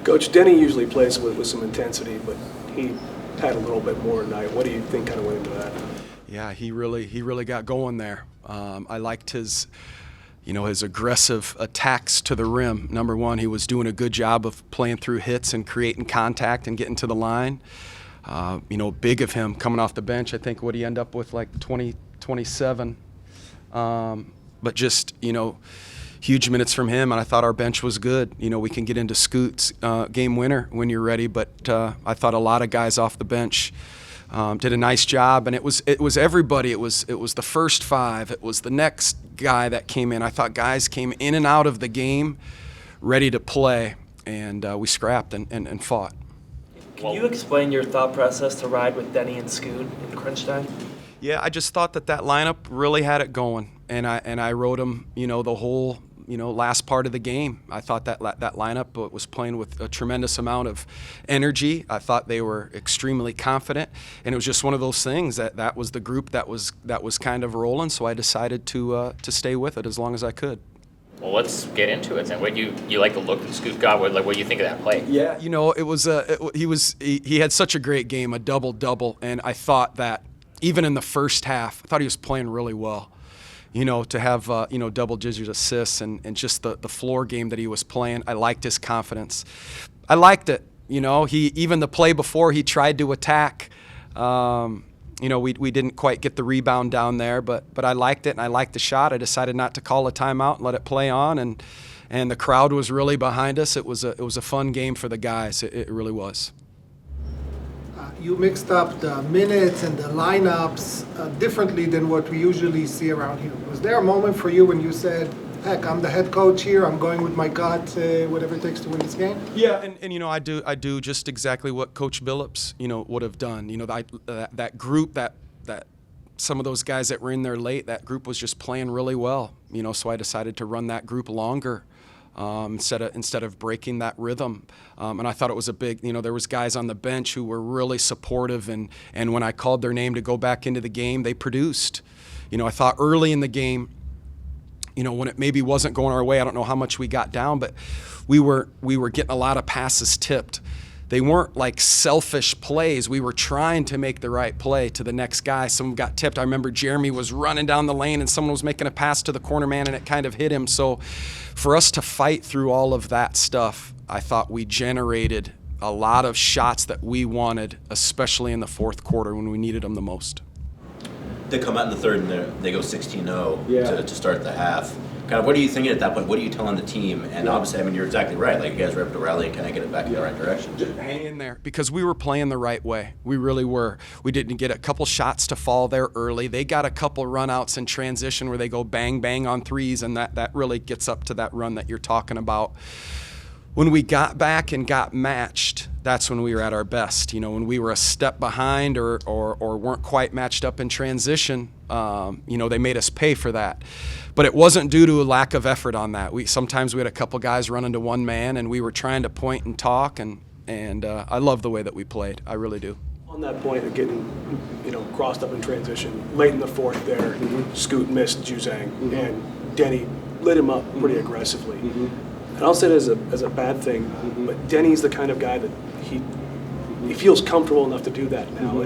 Coach, Denny usually plays with some intensity, but he had a little bit more tonight. What do you think kind of went into that? Yeah, he really got going there. I liked his aggressive attacks to the rim. Number one, he was doing a good job of playing through hits and creating contact and getting to the line. Big of him coming off the bench. I think what he end up with like 27. But just, huge minutes from him, and I thought our bench was good. We can get into Scoot's game winner when you're ready, but I thought a lot of guys off the bench did a nice job, and it was everybody. It was the first five. It was the next guy that came in. I thought guys came in and out of the game ready to play, and we scrapped and fought. Can you explain your thought process to ride with Denny and Scoot in crunch time? Yeah, I just thought that lineup really had it going, and I rode them, the whole last part of the game. I thought that lineup was playing with a tremendous amount of energy. I thought they were extremely confident, and it was just one of those things that was the group that was kind of rolling. So I decided to stay with it as long as I could. Well, let's get into it then. What you like the look that Scoot got? What do you think of that play? Yeah, he had such a great game, a double-double, and I thought that even in the first half, I thought he was playing really well. To have, double-digit assists and just the floor game that he was playing. I liked his confidence. I liked it. Even the play before he tried to attack, we didn't quite get the rebound down there, but I liked it, and I liked the shot. I decided not to call a timeout and let it play on, and the crowd was really behind us. It was a fun game for the guys. It really was. You mixed up the minutes and the lineups differently than what we usually see around here. Was there a moment for you when you said, heck, I'm the head coach here, I'm going with my gut, whatever it takes to win this game? Yeah, and I do just exactly what Coach Billups, would have done. That group, that some of those guys that were in there late, that group was just playing really well. So I decided to run that group longer. Instead of breaking that rhythm. And I thought it was a big, there was guys on the bench who were really supportive, and when I called their name to go back into the game, they produced. I thought early in the game, when it maybe wasn't going our way, I don't know how much we got down, but we were getting a lot of passes tipped. They weren't like selfish plays. We were trying to make the right play to the next guy. Someone got tipped. I remember Jeremy was running down the lane and someone was making a pass to the corner man and it kind of hit him. So for us to fight through all of that stuff, I thought we generated a lot of shots that we wanted, especially in the fourth quarter when we needed them the most. They come out in the third and they go 16-0 to start the half. Kind of, what are you thinking at that point? What are you telling the team? And obviously, you're exactly right. Like, you guys were able to rally and kind of get it back in the right direction. Just hang in there, because we were playing the right way. We really were. We didn't get a couple shots to fall there early. They got a couple run-outs in transition where they go bang, bang on threes, and that really gets up to that run that you're talking about. When we got back and got matched, that's when we were at our best. When we were a step behind or weren't quite matched up in transition, they made us pay for that. But it wasn't due to a lack of effort on that. Sometimes we had a couple guys run into one man, and we were trying to point and talk, and I love the way that we played. I really do. On that point of getting, crossed up in transition, late in the fourth there, Scoot missed Juzang, and Denny lit him up pretty aggressively. And I'll say it as a bad thing, but Denny's the kind of guy that he feels comfortable enough to do that now.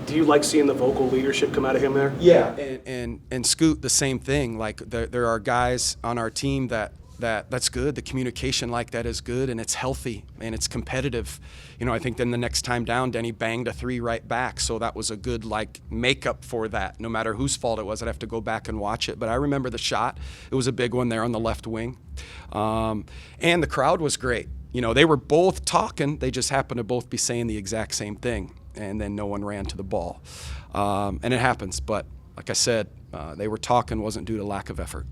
Do you like seeing the vocal leadership come out of him there? Yeah, and Scoot, the same thing. Like, there are guys on our team that's good. The communication like that is good, and it's healthy, and it's competitive. I think then the next time down, Denny banged a three right back, so that was a good makeup for that. No matter whose fault it was, I'd have to go back and watch it. But I remember the shot. It was a big one there on the left wing. And the crowd was great. They were both talking. They just happened to both be saying the exact same thing, and then no one ran to the ball. And it happens. But like I said, they were talking wasn't due to lack of effort.